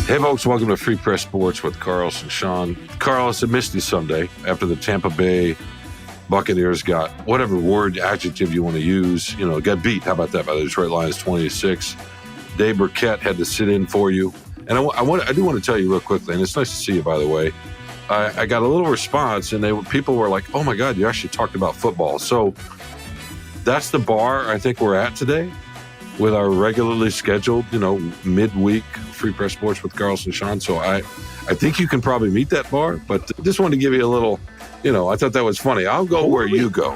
Hey folks, welcome to Free Press Sports with Carlos and Shawn. Carlos, it missed you Sunday after the Tampa Bay Buccaneers got whatever word, adjective you want to use, got beat. How about that by the Detroit Lions 20-6. Dave Burkett had to sit in for you. And I do want to tell you real quickly, and it's nice to see you, by the way. I got a little response, and people were like, oh my God, you actually talked about football. So that's the bar I think we're at today with our regularly scheduled, midweek Free Press Sports with Carlos and Shawn. So I think you can probably meet that bar, but just wanted to give you a little, I thought that was funny. I'll go where you go.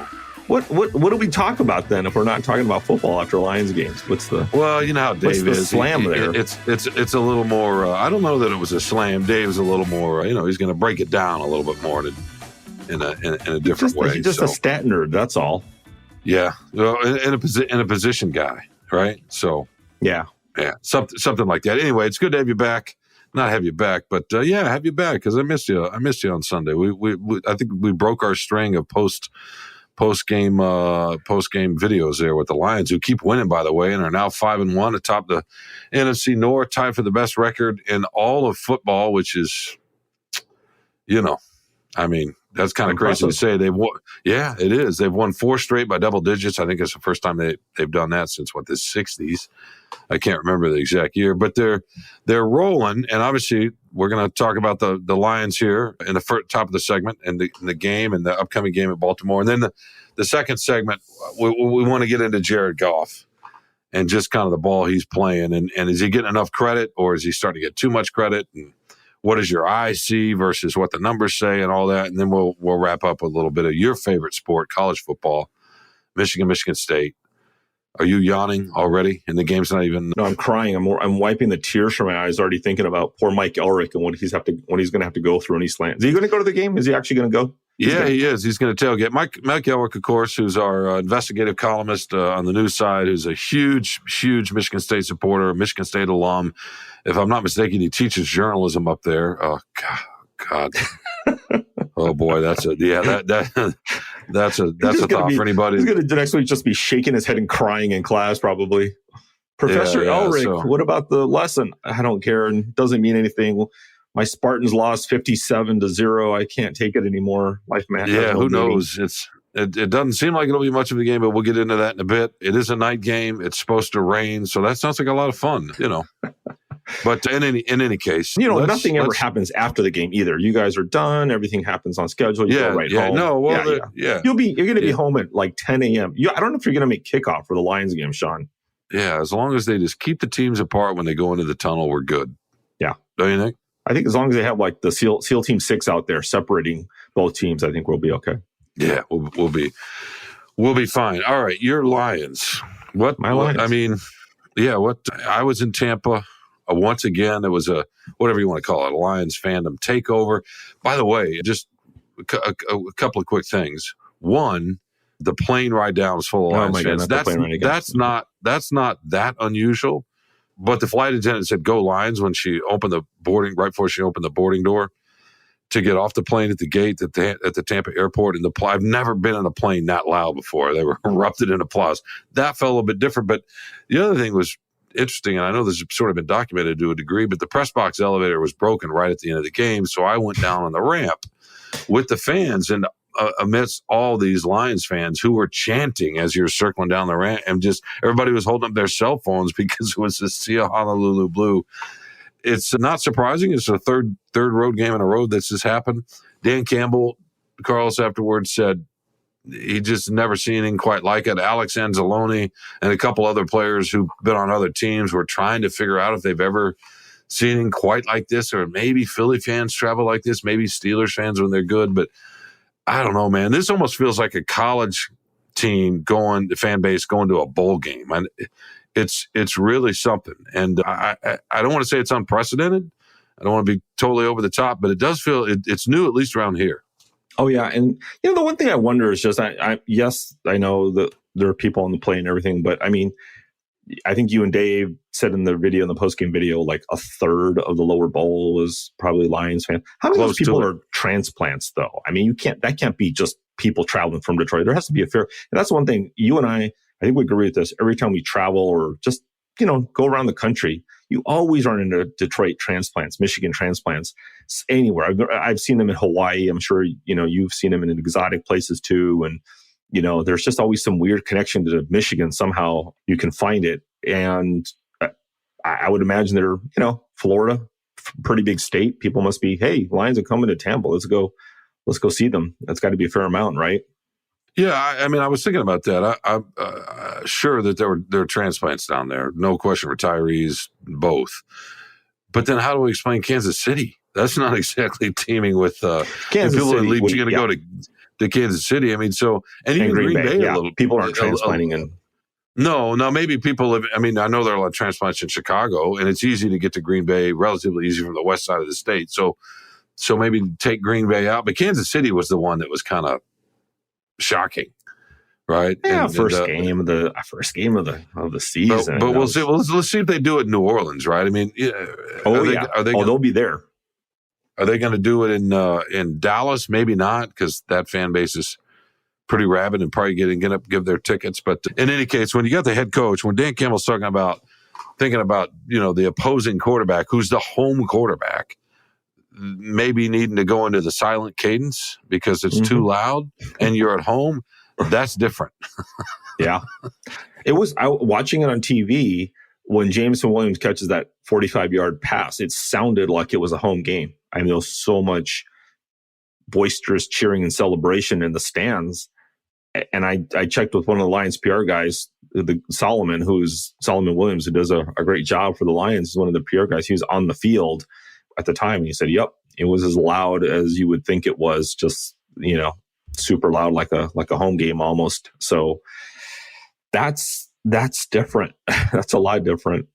What do we talk about then if we're not talking about football after Lions games? Well, you know how Dave is. Slam there? It's a little more. I don't know that it was a slam. Dave's a little more. He's going to break it down a little bit more in a different way. He's just a stat nerd. That's all. Yeah, well, in a position guy, right? So yeah, something like that. Anyway, it's good to have you back. Not have you back, but have you back because I missed you. I missed you on Sunday. I think we broke our string of post game videos there with the Lions, who keep winning, by the way, and are now 5-1 atop the NFC North, tied for the best record in all of football, which is, that's kind of crazy to say. They've won. Yeah, it is. They've won 4 straight by double digits. I think it's the first time they've done that since the 60s. I can't remember the exact year, but they're rolling. And obviously, we're going to talk about the Lions here in the top of the segment and the game and the upcoming game at Baltimore. And then the second segment, we want to get into Jared Goff and just kind of the ball he's playing. And is he getting enough credit, or is he starting to get too much credit? And what does your eye see versus what the numbers say and all that? And then we'll wrap up with a little bit of your favorite sport, college football, Michigan State. Are you yawning already? And the game's not even. No, I'm crying. I'm wiping the tears from my eyes, already thinking about poor Mike Elrick and what he's going to have to go through in East Lansing. Is he going to go to the game? Is he actually going to go? He is. He's going to tailgate. Mike Elrick, of course, who's our investigative columnist on the news side, who's a huge Michigan State supporter, Michigan State alum. If I'm not mistaken, he teaches journalism up there. Oh God. Oh boy, that's a thought for anybody. He's going to next week just be shaking his head and crying in class, probably. Professor Elrick, what about the lesson? I don't care, and it doesn't mean anything. My Spartans lost 57-0. I can't take it anymore. Life matters. Yeah, who knows? It doesn't seem like it'll be much of a game, but we'll get into that in a bit. It is a night game. It's supposed to rain, so that sounds like a lot of fun, But in any case, nothing ever happens after the game either. You guys are done. Everything happens on schedule. You go right home. No, well, you're going to be home at like 10 a.m. I don't know if you're going to make kickoff for the Lions game, Shawn. Yeah, as long as they just keep the teams apart when they go into the tunnel, we're good. Yeah, don't you think? I think as long as they have like the SEAL Team 6 out there separating both teams, I think we'll be okay. Yeah, we'll be fine. All right, your Lions. What? My Lions. I was in Tampa. Once again, it was a whatever you want to call it, a Lions fandom takeover. By the way, just a couple of quick things. One, the plane ride down was full of Lions fans. That's not that unusual. But the flight attendant said, "Go Lions," when she opened right before she opened the boarding door to get off the plane at the gate at the Tampa airport. And I've never been in a plane that loud before. They were erupted in applause. That felt a little bit different. But the other thing was interesting, and I know this has sort of been documented to a degree, but the press box elevator was broken right at the end of the game. So I went down on the ramp with the fans, and amidst all these Lions fans who were chanting as you're circling down the ramp, and just everybody was holding up their cell phones because it was the Sea of Honolulu Blue. It's not surprising. It's the third road game in a row that's just happened. Dan Campbell, Carlos, afterwards said he just never seen anything quite like it. Alex Anzalone and a couple other players who've been on other teams were trying to figure out if they've ever seen anything quite like this, or maybe Philly fans travel like this, maybe Steelers fans when they're good. But I don't know, man. This almost feels like a college team the fan base going to a bowl game. And it's really something. And I don't want to say it's unprecedented. I don't want to be totally over the top, but it does feel it's new, at least around here. Oh, yeah. And, the one thing I wonder is just, yes, I know that there are people on the plane and everything, but I mean, I think you and Dave said in the post-game video, like a third of the lower bowl was probably Lions fans. How many of those people are transplants, though? I mean, that can't be just people traveling from Detroit. There has to be and that's one thing you and I think we agree with this. Every time we travel or just, go around the country, you always run into Detroit transplants, Michigan transplants, anywhere. I've seen them in Hawaii. I'm sure, you've seen them in exotic places too. And, there's just always some weird connection to Michigan. Somehow you can find it. And I would imagine they're, Florida, pretty big state. People must be, hey, Lions are coming to Tampa. Let's go see them. That's got to be a fair amount, right? Yeah, I mean, I was thinking about that. I'm sure that there are transplants down there. No question, retirees, both. But then how do we explain Kansas City? That's not exactly teaming with Kansas people City. You're going to go to Kansas City. I mean, and even Green Bay a little. People aren't transplanting in. No, maybe people live. I mean, I know there are a lot of transplants in Chicago, and it's easy to get to Green Bay, relatively easy from the west side of the state. So maybe take Green Bay out. But Kansas City was the one that was kind of shocking, right? Yeah, first game of the season. But we'll see. Let's see if they do it in New Orleans, right? I mean, they'll be there. Are they going to do it in Dallas? Maybe not, because that fan base is pretty rabid and probably give their tickets. But in any case, when you got the head coach, when Dan Campbell's thinking about the opposing quarterback, who's the home quarterback, maybe needing to go into the silent cadence because it's too loud and you're at home, that's different. Yeah. It was watching it on TV when Jameson Williams catches that 45-yard pass. It sounded like it was a home game. I mean, there was so much boisterous cheering and celebration in the stands. And I checked with one of the Lions PR guys, Solomon Williams, who does a great job for the Lions. He's one of the PR guys. He was on the field at the time. And he said, yep, it was as loud as you would think it was, just, super loud, like a home game almost. So that's different. That's a lot different.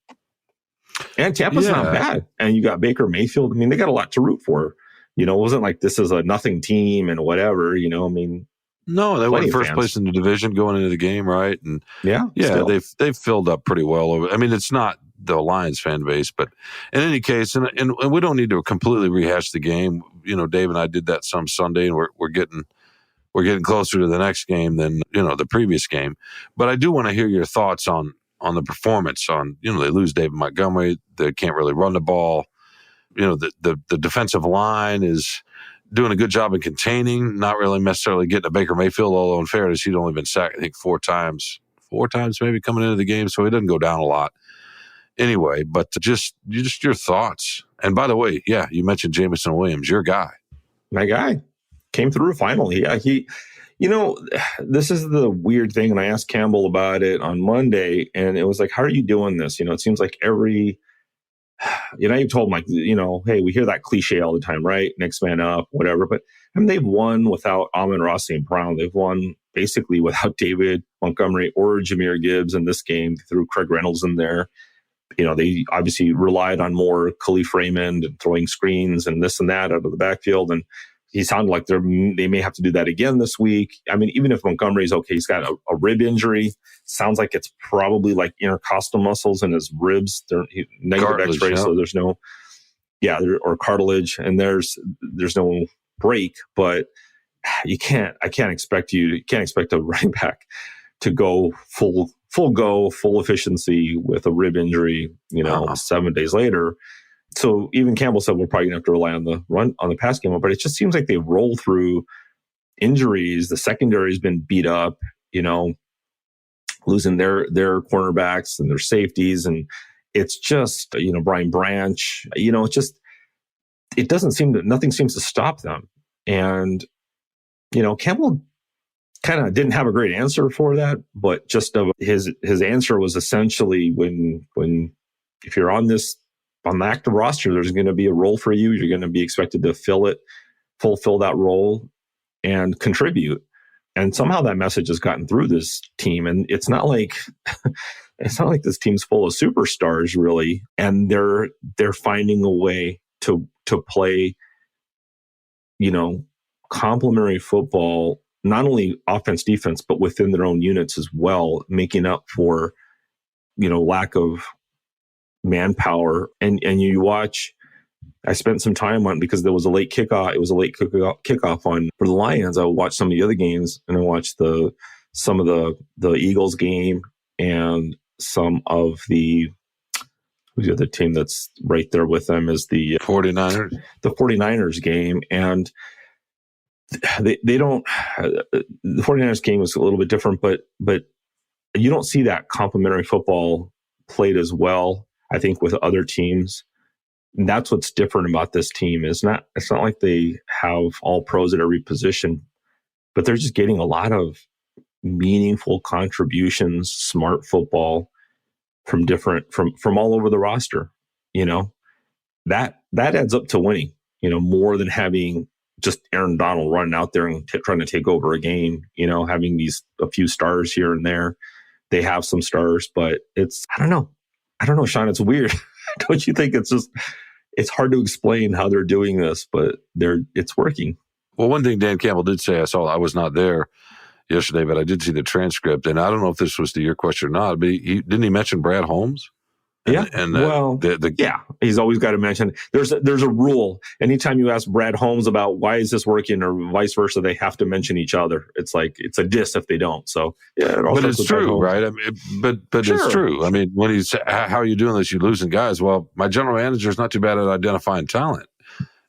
And Tampa's not bad. And you got Baker Mayfield. I mean, they got a lot to root for. It wasn't like this is a nothing team and whatever, I mean. No, they went first place in the division going into the game, right? And they've filled up pretty well over. I mean, it's not the Lions fan base, but in any case, and we don't need to completely rehash the game. Dave and I did that some Sunday, and we're getting closer to the next game than the previous game. But I do want to hear your thoughts on the performance. On they lose David Montgomery, they can't really run the ball. The defensive line is doing a good job in containing, not really necessarily getting to Baker Mayfield, although in fairness, he'd only been sacked, I think, four times maybe coming into the game, so he didn't go down a lot. Anyway, but just your thoughts. And by the way, yeah, you mentioned Jameson Williams, your guy. My guy came through finally. This is the weird thing, and I asked Campbell about it on Monday, and it was like, how are you doing this? It seems like you told Mike, hey, we hear that cliche all the time, right? Next man up, whatever. But they've won without Amon-Ra St. Brown. They've won basically without David Montgomery or Jahmyr Gibbs in this game. They threw Craig Reynolds in there. They obviously relied on more Khalif Raymond and throwing screens and this and that out of the backfield. And he sounded like they may have to do that again this week. I mean, even if Montgomery's okay, he's got a rib injury. Sounds like it's probably like intercostal muscles in his ribs. They're negative X-ray, so there's no, or cartilage, and there's no break. But I can't expect a running back to go full efficiency with a rib injury, 7 days later. So even Campbell said we're probably going to have to rely on the pass game, but it just seems like they roll through injuries. The secondary has been beat up, losing their cornerbacks and their safeties, and it's just Brian Branch. Nothing seems to stop them, and Campbell kind of didn't have a great answer for that, but just his answer was essentially when if you're on the active roster, there's going to be a role for you. You're going to be expected to fulfill that role and contribute. And somehow that message has gotten through this team. And it's not like this team's full of superstars really. And they're finding a way to play, complementary football, not only offense, defense, but within their own units as well, making up for, lack of manpower. And you watch, I spent some time on, because there was a late kickoff. It was a late kickoff on for the Lions. I would watch some of the other games, and I watched some of the Eagles game and some of the the other team that's right there with them is the 49ers game. And they don't, the 49ers game was a little bit different, but you don't see that complementary football played as well, I think, with other teams. And that's what's different about this team. It's not like they have all pros at every position, but they're just getting a lot of meaningful contributions, smart football from all over the roster. That adds up to winning, more than having just Aaron Donald running out there and trying to take over a game, having a few stars here and there. They have some stars, but I don't know, Shawn, it's weird. Don't you think it's hard to explain how they're doing this, but it's working. Well, one thing Dan Campbell did say, I was not there yesterday, but I did see the transcript, and I don't know if this was to your question or not, but didn't he mention Brad Holmes? Yeah, he's always got to mention. There's a rule. Anytime you ask Brad Holmes about why is this working or vice versa, they have to mention each other. It's like it's a diss if they don't. So yeah, but it's true, right? I mean, but sure. It's true. I mean, when he's how are you doing this? You losing guys? Well, my general manager is not too bad at identifying talent,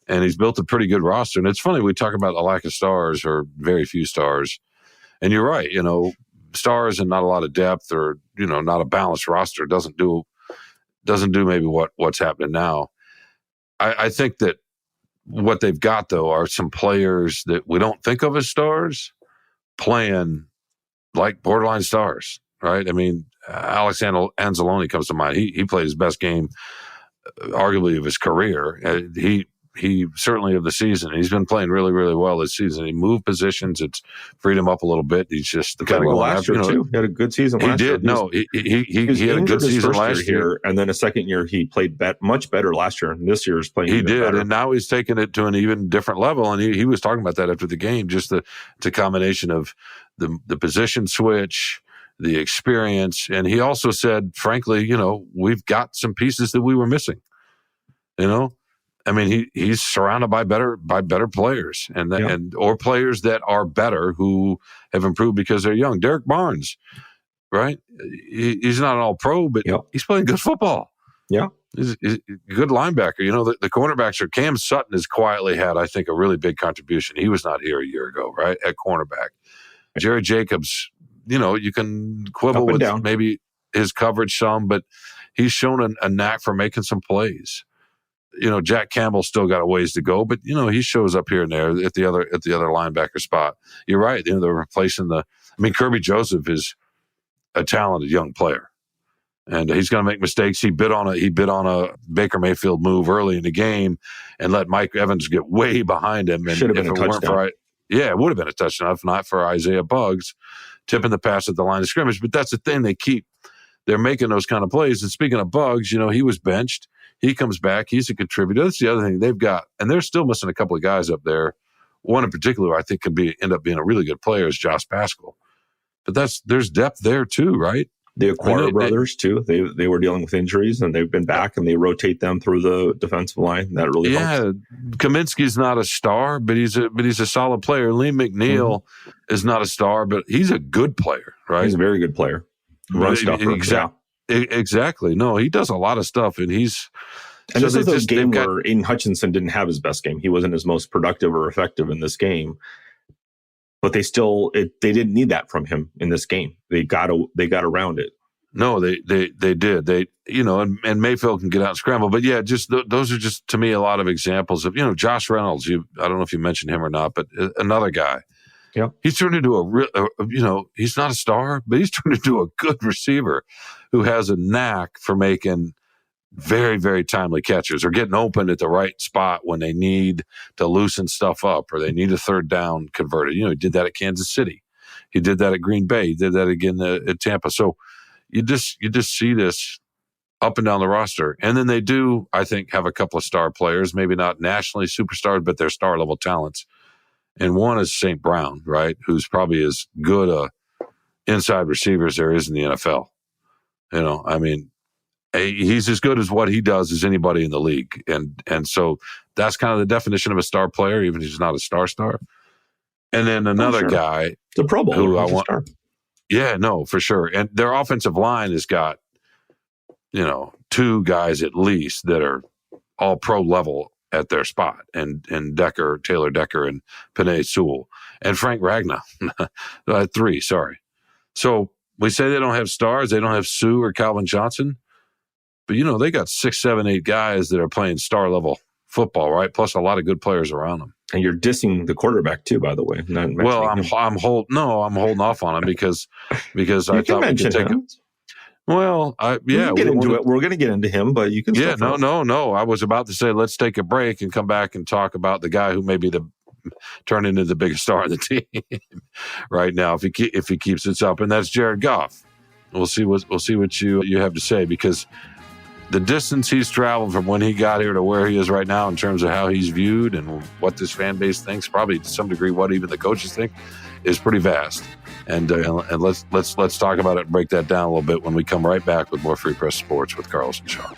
and he's built a pretty good roster. And it's funny we talk about the lack of stars or very few stars, and you're right. Stars and not a lot of depth, or not a balanced roster doesn't do maybe what's happening now. I think that what they've got, though, are some players that we don't think of as stars playing like borderline stars, right? I mean, Alex Anzalone comes to mind. He played his best game, arguably, of his career. He certainly of the season. He's been playing really, really well this season. He moved positions. It's freed him up a lot better. He's just kind of going after. Too. He had a good season last year. He did. No, he had a good season last year. And then a second year, he played much better last year. And this year is playing even better. And now he's taking it to an even different level. And he was talking about that after the game, just it's a combination of the position switch, the experience. And he also said, frankly, we've got some pieces that we were missing, I mean, he's surrounded by better players or players that are better who have improved because they're young. Derek Barnes, right? He's not an all-pro, but he's playing good football. Yeah, he's a good linebacker. The cornerbacks are Cam Sutton has quietly had, I think, a really big contribution. He was not here a year ago, right, at cornerback. Jared Jacobs, you can quibble with maybe his coverage some, but he's shown a knack for making some plays. Jack Campbell still got a ways to go, but he shows up here and there at the other linebacker spot. You're right. They're replacing Kirby Joseph is a talented young player, and he's going to make mistakes. He bid on a Baker Mayfield move early in the game and let Mike Evans get way behind him. And should have been a touchdown. It would have been a touchdown if not for Isaiah Buggs tipping the pass at the line of scrimmage. But that's the thing, they're making those kind of plays. And speaking of Buggs, he was benched. He comes back. He's a contributor. That's the other thing they've got. And they're still missing a couple of guys up there. One in particular I think can end up being a really good player is Josh Pascal. But there's depth there too, right? The Acquire brothers too. They were dealing with injuries and they've been back and they rotate them through the defensive line. That really helps. Kaminsky's not a star, but he's a solid player. Lee McNeil is not a star, but he's a good player, right? He's a very good player. Run stuffer. Exactly. No, he does a lot of stuff, and this is a game where Aiden Hutchinson didn't have his best game. He wasn't his most productive or effective in this game, but they didn't need that from him in this game. They got around it. No, they did. And Mayfield can get out and scramble, but yeah, just those are just to me a lot of examples of Josh Reynolds. I don't know if you mentioned him or not, but another guy. Yeah, he's turned into he's not a star, but he's turned into a good receiver who has a knack for making very, very timely catches or getting open at the right spot when they need to loosen stuff up or they need a third down converted. He did that at Kansas City. He did that at Green Bay. He did that again at Tampa. So you just see this up and down the roster. And then they do, I think, have a couple of star players, maybe not nationally superstars, but they're star level talents. And one is St. Brown, right, who's probably as good a inside receiver as there is in the NFL. He's as good as what he does as anybody in the league. And so that's kind of the definition of a star player, even if he's not a star. And then another guy. The Pro Bowl. Who I want. Yeah, no, for sure. And their offensive line has got two guys at least that are all pro level at their spot, and Taylor Decker and Penei Sewell and Frank Ragnow. 3, sorry. So we say they don't have stars, they don't have Sue or Calvin Johnson, but they got 6, 7, 8 guys that are playing star level football, right? Plus a lot of good players around them. And you're dissing the quarterback too, by the way. Well, I'm holding off on him because I thought we could take him. Well, we'll get into it. We're going to get into him, but you can. Yeah, no. I was about to say let's take a break and come back and talk about the guy who may be turn into the biggest star of the team right now if he keeps this up, and that's Jared Goff. We'll see what you have to say, because the distance he's traveled from when he got here to where he is right now in terms of how he's viewed and what this fan base thinks, probably to some degree what even the coaches think, is pretty vast. And let's talk about it and break that down a little bit when we come right back with more Free Press Sports with Carlos and Shawn.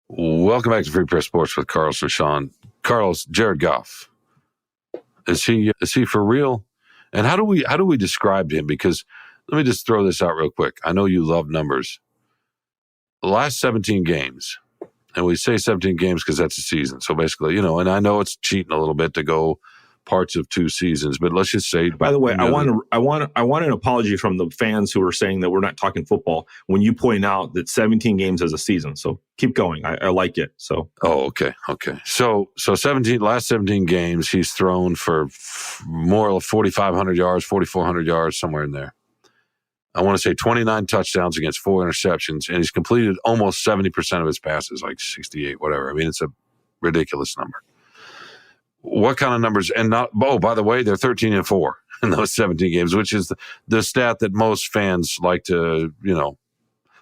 Welcome back to Free Press Sports with Carlos and Shawn. Carlos, Jared Goff, is he for real? And how do we describe him? Because let me just throw this out real quick. I know you love numbers. The last 17 games, and we say 17 games because that's a season. So basically, and I know it's cheating a little bit to go parts of 2 seasons, but let's just say. By the way, I want an apology from the fans who are saying that we're not talking football when you point out that 17 games is a season. So keep going. I like it. So. Oh, okay. So 17 games, he's thrown for more than 4,500 yards, 4,400 yards, somewhere in there. I want to say 29 touchdowns against 4 interceptions, and he's completed almost 70% of his passes, like 68, whatever. I mean, it's a ridiculous number. What kind of numbers? And by the way, they're 13-4 in those 17 games, which is the stat that most fans like to,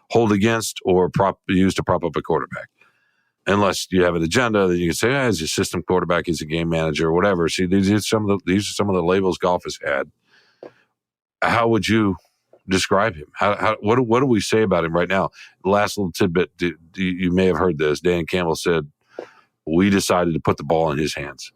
hold against or use to prop up a quarterback. Unless you have an agenda, then you can say, he's a system quarterback, he's a game manager, or whatever. See, these are some of the labels Goff has had. How would you describe him? What do we say about him right now? Last little tidbit, you may have heard this. Dan Campbell said, we decided to put the ball in his hands.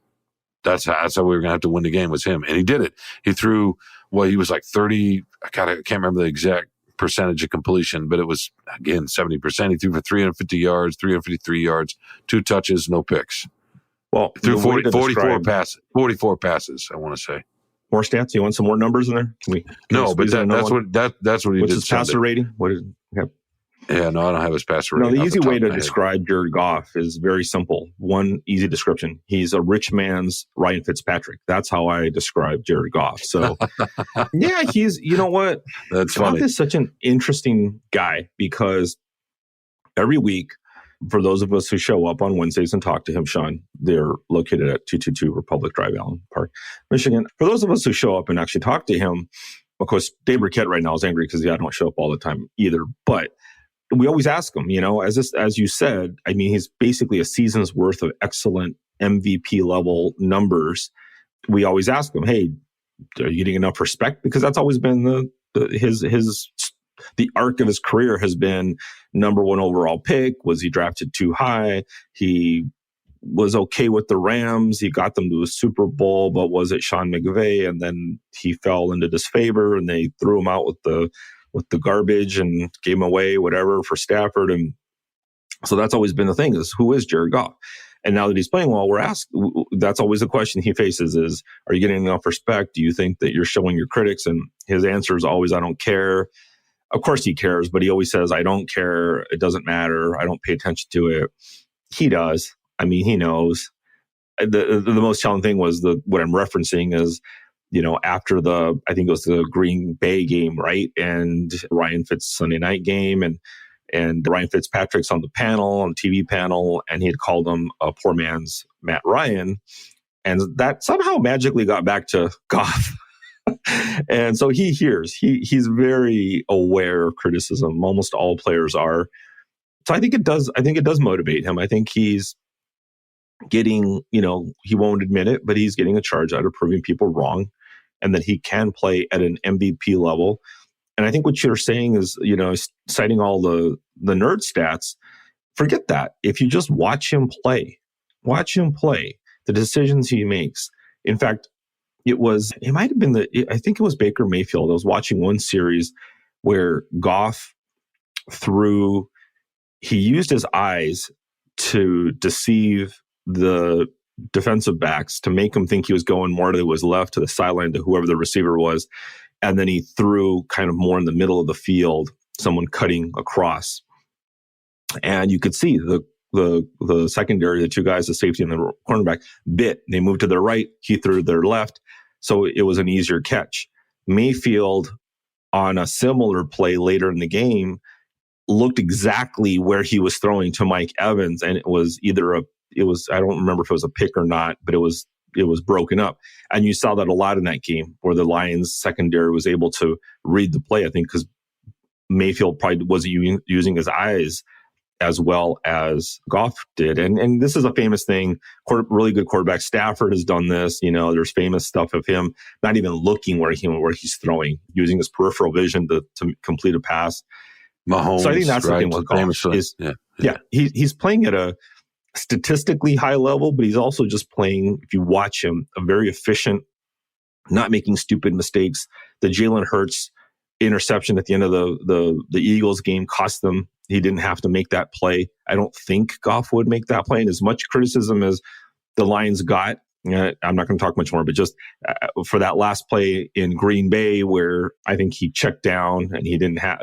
That's how we were going to have to win the game, was him. And he did it. He threw, he was like 30, I can't remember the exact percentage of completion, but it was, again, 70%. He threw for 350 yards, 353 yards, 2 touches, no picks. Well, he threw 44 passes, I want to say. More stats? You want some more numbers in there? No, but that's what he did. What's his passer rating? What is? Okay. Yeah, no, I don't have his passer rating. No, the easy way to describe Jared Goff is very simple. One easy description: he's a rich man's Ryan Fitzpatrick. That's how I describe Jared Goff. So, yeah, he's. You know what? That's Goff funny. is such an interesting guy because every week, for those of us who show up on Wednesdays and talk to him, Shawn, they're located at 222 Republic Drive, Allen Park, Michigan. For those of us who show up and actually talk to him, of course, Dave Burkett right now is angry because I don't show up all the time either. But we always ask him, as you said, I mean, he's basically a season's worth of excellent MVP level numbers. We always ask him, hey, are you getting enough respect? Because that's always been the arc of his career has been number 1 overall pick. Was he drafted too high? He was okay with the Rams. He got them to a Super Bowl, but was it Sean McVay? And then he fell into disfavor and they threw him out with the garbage and gave him away, whatever, for Stafford. And so that's always been the thing, is who is Jared Goff? And now that he's playing well, we're asked, that's always the question he faces is, are you getting enough respect? Do you think that you're showing your critics? And his answer is always, I don't care. Of course he cares, but he always says, I don't care. It doesn't matter. I don't pay attention to it. He does. I mean, he knows. The most telling thing was what I'm referencing is, after I think it was the Green Bay game, right? And Ryan Fitz Sunday night game, and Ryan Fitzpatrick's on the TV panel, and he had called him a poor man's Matt Ryan. And that somehow magically got back to Goff. And so he hears, he's very aware of criticism. Almost all players are. So I think it does motivate him. I think he's getting, he won't admit it, but he's getting a charge out of proving people wrong, and that he can play at an MVP level. And I think what you're saying is, citing all the nerd stats, forget that. If you just watch him play, the decisions he makes. In fact, it might have been I think it was Baker Mayfield. I was watching one series where Goff he used his eyes to deceive the defensive backs to make him think he was going more to his left, to the sideline, to whoever the receiver was. And then he threw kind of more in the middle of the field, someone cutting across. And you could see the secondary, the two guys, the safety and the cornerback, bit. They moved to their right. He threw to their left. So it was an easier catch. Mayfield, on a similar play later in the game, looked exactly where he was throwing to Mike Evans. And it was I don't remember if it was a pick or not, but it was broken up. And you saw that a lot in that game where the Lions secondary was able to read the play, I think, because Mayfield probably wasn't using his eyes as well as Goff did. And this is a famous thing. Really good quarterback. Stafford has done this. There's famous stuff of him not even looking where he's throwing, using his peripheral vision to complete a pass. Mahomes, so I think that's the thing with Goff. He's playing at a statistically high level, but he's also just playing, if you watch him, a very efficient, not making stupid mistakes. The Jalen Hurts interception at the end of the Eagles game cost them. He didn't have to make that play. I don't think Goff would make that play. And as much criticism as the Lions got, I'm not going to talk much more, but just for that last play in Green Bay where I think he checked down and he didn't have,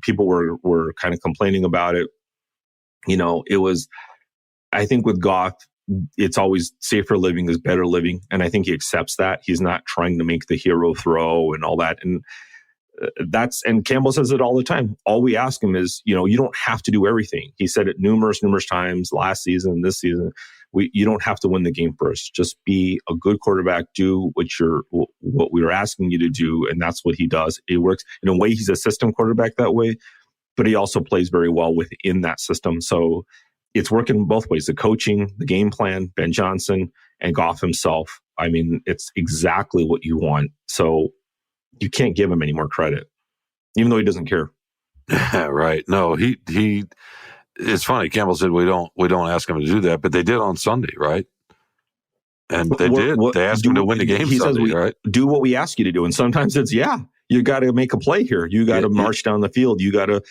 people were kind of complaining about it. It was, I think with Goff, it's always safer living is better living. And I think he accepts that. He's not trying to make the hero throw and all that. And and Campbell says it all the time. All we ask him is, you don't have to do everything. He said it numerous times last season, this season. You don't have to win the game first. Just be a good quarterback. Do what we were asking you to do, and that's what he does. It works in a way. He's a system quarterback that way, but he also plays very well within that system. So it's working both ways: the coaching, the game plan, Ben Johnson, and Goff himself. I mean, it's exactly what you want. So you can't give him any more credit, even though he doesn't care. Right? No, he. It's funny. Campbell said we don't ask him to do that, but they did on Sunday, right? And they did. They asked him to win the game Sunday, right? Do what we ask you to do, and sometimes it's you got to make a play here. You got to march down the field. You got to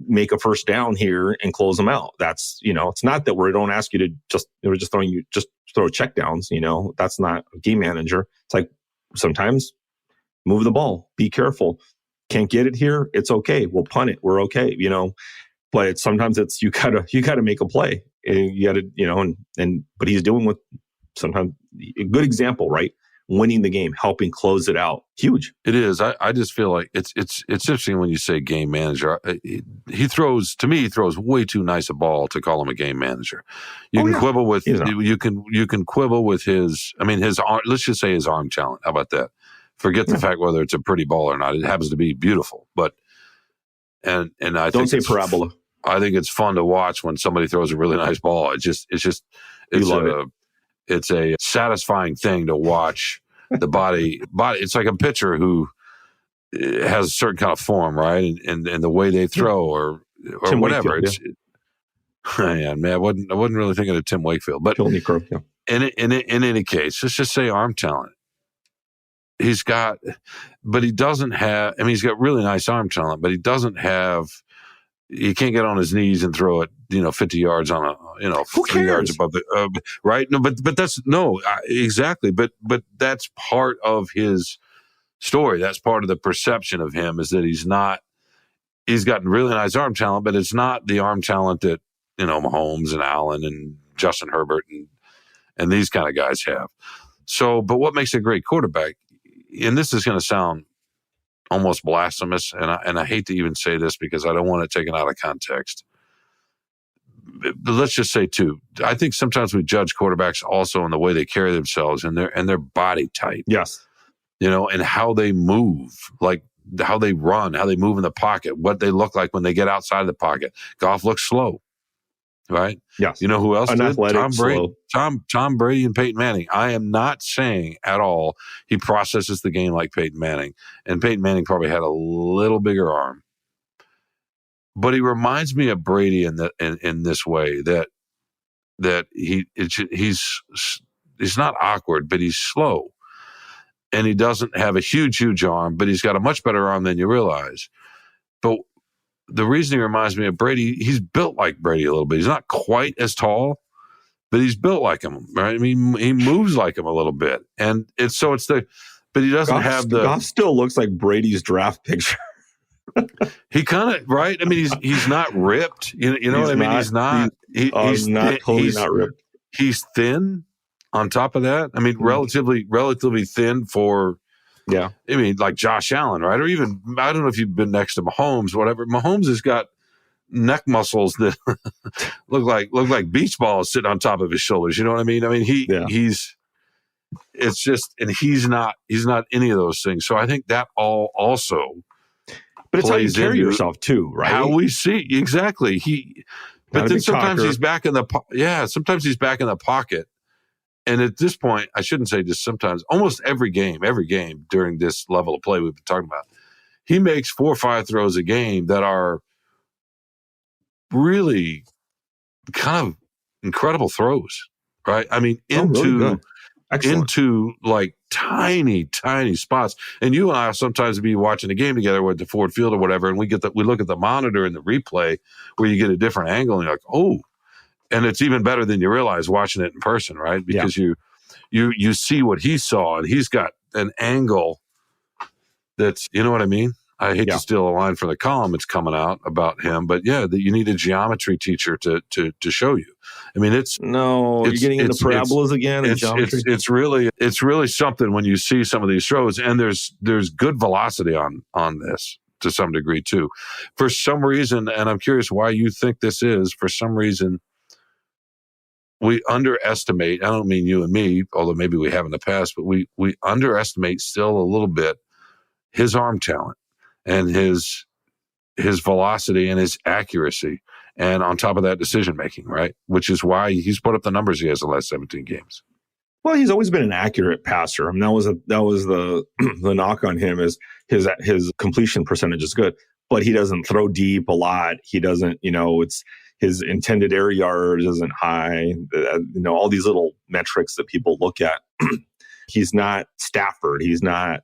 make a first down here and close them out. That's it's not that we don't ask you to we're just throw check downs. That's not a game manager. It's like sometimes move the ball. Be careful. Can't get it here. It's okay. We'll punt it. We're okay. But sometimes it's you gotta make a play. And you gotta but he's doing what sometimes a good example, right? Winning the game, helping close it out. Huge. It is. I just feel like it's interesting when you say game manager. He throws way too nice a ball to call him a game manager. You can quibble with you can quibble with his arm, let's just say his arm talent. How about that? Forget the fact whether it's a pretty ball or not. It happens to be beautiful, but and I don't say parabola. I think it's fun to watch when somebody throws a really nice ball. It's a satisfying thing to watch the body. It's like a pitcher who has a certain kind of form, right? And the way they throw or Tim whatever. Wakefield, Man, I wasn't really thinking of Tim Wakefield, but in any case, let's just say arm talent. He's got really nice arm talent, but he doesn't have. He can't get on his knees and throw it, 50 yards on a, 3 yards above the, right? No, but that's exactly. But that's part of his story. That's part of the perception of him is that he's gotten really nice arm talent, but it's not the arm talent that, Mahomes and Allen and Justin Herbert and these kind of guys have. So, but what makes a great quarterback, and this is going to sound almost blasphemous, and I hate to even say this because I don't want it taken out of context. But let's just say too, I think sometimes we judge quarterbacks also in the way they carry themselves and their body type. Yes, and how they move, like how they run, how they move in the pocket, what they look like when they get outside of the pocket. Goff looks slow. right? Yes. You know who else did? Unathletic, Tom Brady. slow. Tom Brady and Peyton Manning. I am not saying at all he processes the game like Peyton Manning. And Peyton Manning probably had a little bigger arm. But he reminds me of Brady in this way, that he's not awkward, but he's slow. And he doesn't have a huge arm, but he's got a much better arm than you realize. But the reason he reminds me of Brady, he's built like Brady a little bit. He's not quite as tall, but he's built like him, right? I mean, he moves like him a little bit. And but he doesn't have the... Goff still looks like Brady's draft picture. He kind of, right? I mean, he's not ripped. You know what I mean? He's not. He's not ripped. He's thin. On top of that, I mean, relatively thin for. Yeah. I mean, like Josh Allen, right? Or even, I don't know if you've been next to Mahomes, whatever. Mahomes has got neck muscles that look like beach balls sitting on top of his shoulders. You know what I mean? I mean, it's just, and he's not any of those things. So I think that all also. But it's how you carry yourself too, right? How we see, exactly. But then sometimes he's back in the, sometimes he's back in the pocket. And at this point, I shouldn't say just sometimes, almost every game during this level of play we've been talking about, he makes 4 or 5 throws a game that are really kind of incredible throws, right? I mean, into like tiny spots. And you and I sometimes be watching a game together with the Ford Field or whatever, and we look at the monitor and the replay where you get a different angle, and you're like, oh. And it's even better than you realize watching it in person, right? Because you see what he saw, and he's got an angle that's, you know what I mean? I hate to steal a line from the column that's coming out about him, but that you need a geometry teacher to show you. I mean, you're getting into parabolas again. It's really something when you see some of these throws, and there's good velocity on this to some degree too. For some reason, and I'm curious why you think this is. For some reason, we underestimate, I don't mean you and me, although maybe we have in the past, but we underestimate still a little bit his arm talent and his velocity and his accuracy. And on top of that, decision-making, right? Which is why he's put up the numbers he has the last 17 games. Well, he's always been an accurate passer. I mean, that was the the knock on him is his completion percentage is good, but he doesn't throw deep a lot. He doesn't, it's his intended air yards isn't high. All these little metrics that people look at. He's not Stafford. He's not,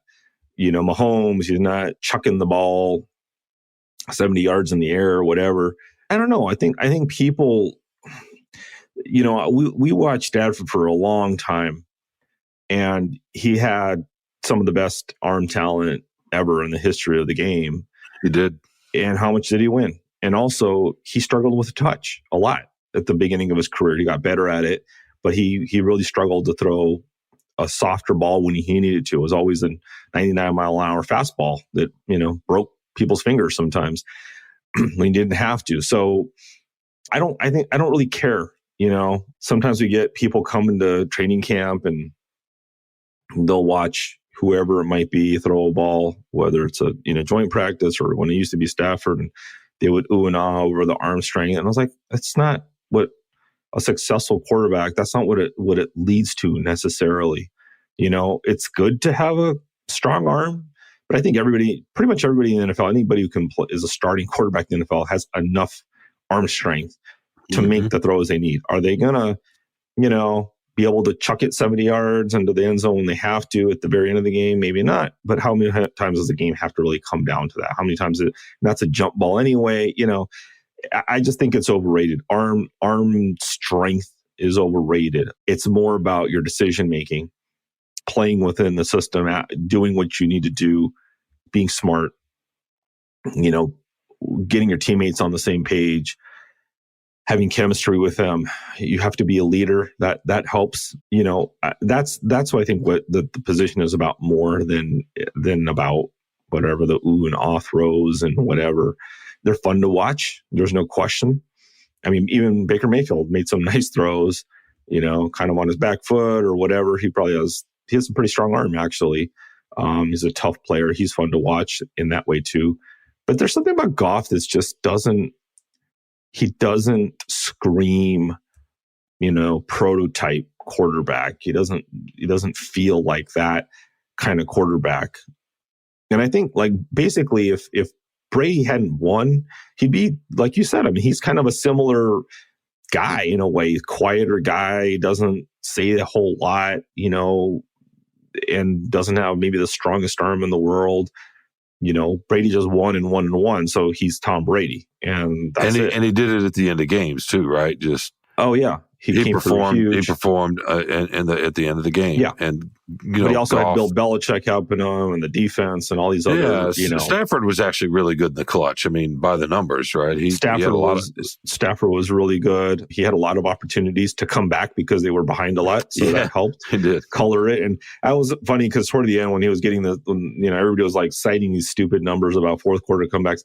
Mahomes. He's not chucking the ball 70 yards in the air or whatever. I don't know. I think people, we watched Stafford for a long time, and he had some of the best arm talent ever in the history of the game. He did. And how much did he win? And also, he struggled with touch a lot at the beginning of his career. He got better at it, but he really struggled to throw a softer ball when he needed to. It was always a 99-mile-an-hour fastball that, broke people's fingers sometimes when he didn't have to. So I don't really care. Sometimes we get people coming to training camp and they'll watch whoever it might be throw a ball, whether it's a joint practice or when it used to be Stafford, and they would ooh and ah over the arm strength. And I was like, that's not what a successful quarterback, that's not what it leads to necessarily. It's good to have a strong arm, but I think pretty much everybody in the NFL, anybody who can play, is a starting quarterback in the NFL, has enough arm strength to make the throws they need. Are they going to, be able to chuck it 70 yards into the end zone when they have to at the very end of the game? Maybe not. But how many times does the game have to really come down to that? How many times that's a jump ball anyway? I just think it's overrated. Arm strength is overrated. It's more about your decision making, playing within the system, doing what you need to do, being smart, getting your teammates on the same page, having chemistry with them. You have to be a leader. That helps. That's what I think what the position is about more than about whatever the ooh and ah throws and whatever. They're fun to watch. There's no question. I mean, even Baker Mayfield made some nice throws, kind of on his back foot or whatever. He has a pretty strong arm, actually. He's a tough player. He's fun to watch in that way too. But there's something about Goff that just doesn't scream, prototype quarterback. He doesn't feel like that kind of quarterback. And I think, like, basically if Brady hadn't won, he'd be, like you said, I mean, he's kind of a similar guy in a way, quieter guy, doesn't say a whole lot, and doesn't have maybe the strongest arm in the world. Brady just won and won and won, so he's Tom Brady, and that's it. And he did it at the end of games too, right? Just he performed. He performed at the end of the game. Yeah, and but he also had Bill Belichick helping him, and the defense, and all these other. Stafford was actually really good in the clutch. I mean, by the numbers, right? Stafford was really good. He had a lot of opportunities to come back because they were behind a lot, so that helped. He did color it, and that was funny because toward the end when he was getting everybody was like citing these stupid numbers about fourth quarter comebacks.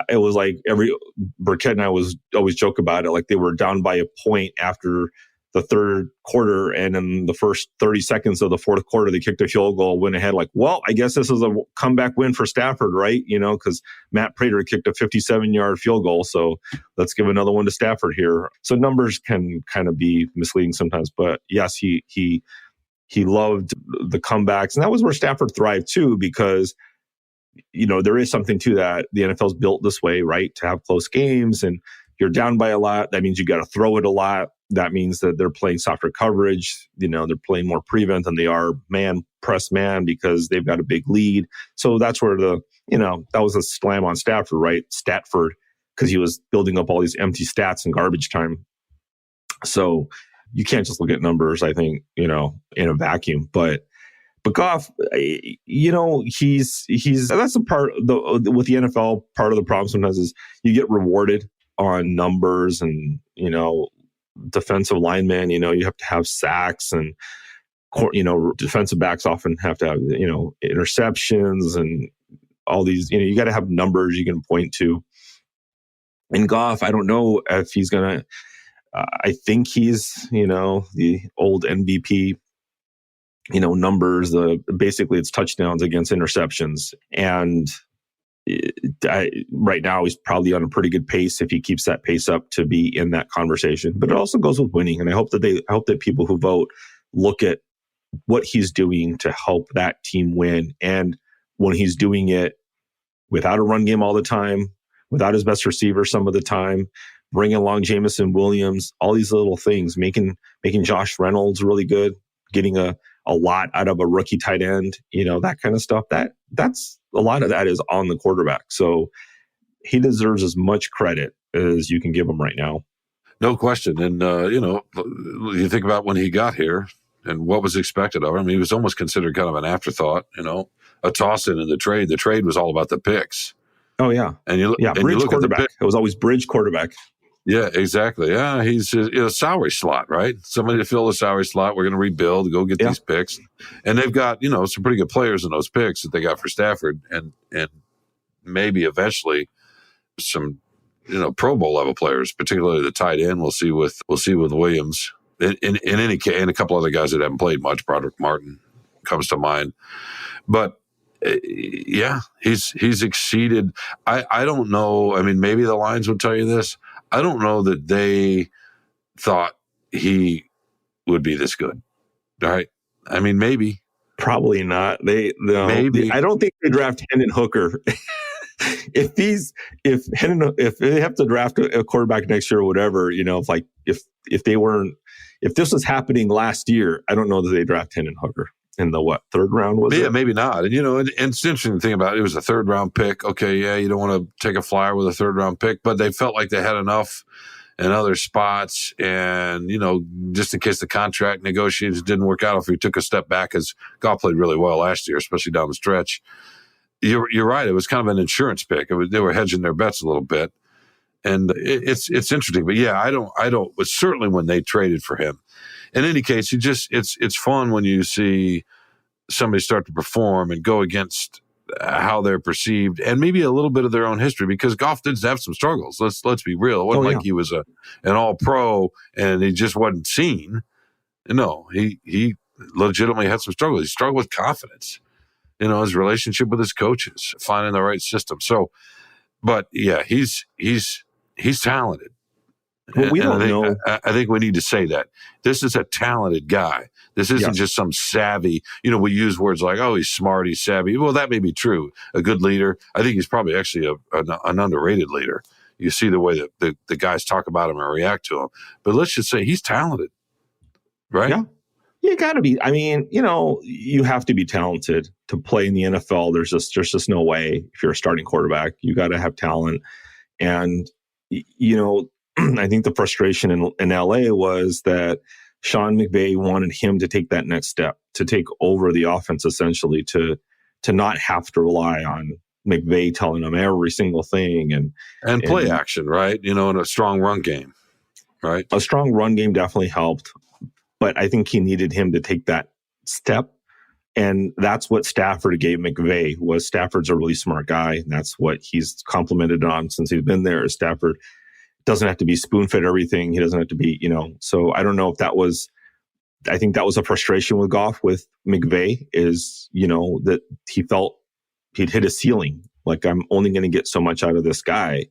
It was like Burkett and I was always joke about it. Like they were down by a point after the third quarter, and in the first 30 seconds of the fourth quarter, they kicked a field goal, went ahead. Like, well, I guess this is a comeback win for Stafford, right? Because Matt Prater kicked a 57-yard field goal, so let's give another one to Stafford here. So numbers can kind of be misleading sometimes, but yes, he loved the comebacks, and that was where Stafford thrived too, because there is something to that. The NFL's built this way, right? To have close games, and you're down by a lot. That means you got to throw it a lot. That means that they're playing softer coverage. They're playing more prevent than they are press man because they've got a big lead. So that's where that was a slam on Stafford, right? Statford, because he was building up all these empty stats in garbage time. So you can't just look at numbers, I think, in a vacuum. But Goff, he's that's a part with the NFL. Part of the problem sometimes is you get rewarded on numbers, and defensive linemen. You have to have sacks, and defensive backs often have to have interceptions, and all these. You got to have numbers you can point to. And Goff, I don't know if he's gonna. I think he's the old MVP. Numbers, basically it's touchdowns against interceptions. And right now he's probably on a pretty good pace if he keeps that pace up to be in that conversation. But it also goes with winning. And I hope that people who vote look at what he's doing to help that team win. And when he's doing it without a run game all the time, without his best receiver some of the time, bringing along Jameson Williams, all these little things, making Josh Reynolds really good, getting a lot out of a rookie tight end, that kind of stuff. That's a lot of that is on the quarterback. So he deserves as much credit as you can give him right now. No question. And, you think about when he got here and what was expected of him. I mean, he was almost considered kind of an afterthought, a toss-in the trade. The trade was all about the picks. Oh, yeah. Bridge quarterback. It was always bridge quarterback. Yeah, exactly. Yeah, he's a salary slot, right? Somebody to fill the salary slot. We're going to rebuild, go get these picks. And they've got, some pretty good players in those picks that they got for Stafford, and maybe eventually some, Pro Bowl level players, particularly the tight end. We'll see with Williams. In any case, and a couple other guys that haven't played much. Broderick Martin comes to mind. But he's exceeded. I don't know. I mean, maybe the Lions would tell you this. I don't know that they thought he would be this good. All right. I mean, maybe. Probably not. Maybe. I don't think they draft Hendon Hooker. if they have to draft a quarterback next year or whatever, if this was happening last year, I don't know that they draft Hendon Hooker in the third round was it? Yeah, maybe not. And and it's interesting to think about it. It was a third round pick. Okay, yeah, you don't want to take a flyer with a third round pick, but they felt like they had enough in other spots, and just in case the contract negotiations didn't work out, if he took a step back, as Goff played really well last year, especially down the stretch. You're right. It was kind of an insurance pick. They were hedging their bets a little bit, and it's interesting. But yeah, I don't. But certainly when they traded for him. In any case, it's fun when you see somebody start to perform and go against how they're perceived and maybe a little bit of their own history, because Goff did have some struggles. Let's be real. It wasn't like he was an all-pro and he just wasn't seen. No, he legitimately had some struggles. He struggled with confidence, his relationship with his coaches, finding the right system. So, but yeah, he's talented. Well, we And don't know. I think we need to say that this is a talented guy. This isn't just some savvy. We use words like, "Oh, he's smart, he's savvy." Well, that may be true. A good leader. I think he's probably actually an underrated leader. You see the way that the guys talk about him and react to him. But let's just say he's talented, right? Yeah. You got to be. I mean, you have to be talented to play in the NFL. There's just no way. If you're a starting quarterback, you got to have talent. And I think the frustration in LA was that Sean McVay wanted him to take that next step, to take over the offense, essentially, to not have to rely on McVay telling him every single thing and play action, right? And a strong run game, right? A strong run game definitely helped. But I think he needed him to take that step. And that's what Stafford gave McVay. Was Stafford's a really smart guy. And that's what he's complimented on since he's been there. Stafford doesn't have to be spoon-fed everything. He doesn't have to be, So I don't know if that was, I think that was a frustration with Goff with McVay is, that he felt he'd hit a ceiling. Like, I'm only going to get so much out of this guy.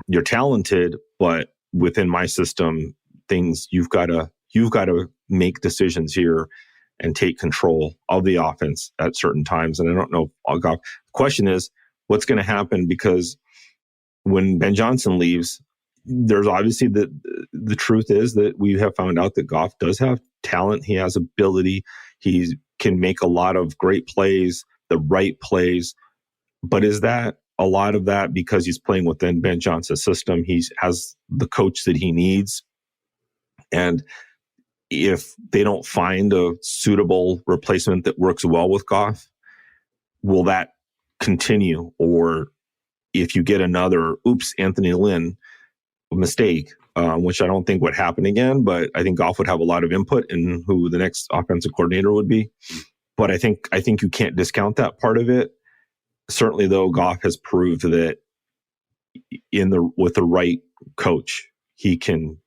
You're talented, but within my system, you've got to make decisions here and take control of the offense at certain times. And I don't know. The question is, what's going to happen? Because when Ben Johnson leaves, there's obviously the truth is that we have found out that Goff does have talent. He has ability. He can make a lot of great plays, the right plays. But is that a lot of that because he's playing within Ben Johnson's system? He has the coach that he needs. And if they don't find a suitable replacement that works well with Goff, will that continue? Or if you get another, Anthony Lynn mistake, which I don't think would happen again, but I think Goff would have a lot of input in who the next offensive coordinator would be. But I think you can't discount that part of it. Certainly, though, Goff has proved that with the right coach, he can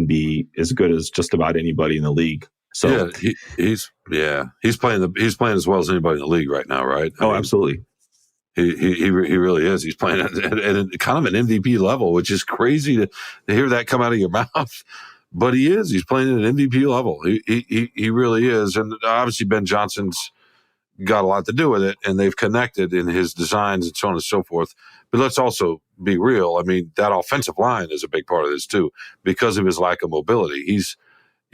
be as good as just about anybody in the league. So he's playing as well as anybody in the league right now, right? I mean, absolutely. He really is. He's playing at kind of an MVP level, which is crazy to hear that come out of your mouth. But he is. He's playing at an MVP level. He really is. And obviously Ben Johnson's got a lot to do with it, and they've connected in his designs and so on and so forth. But let's also be real. I mean, that offensive line is a big part of this too, because of his lack of mobility. He's,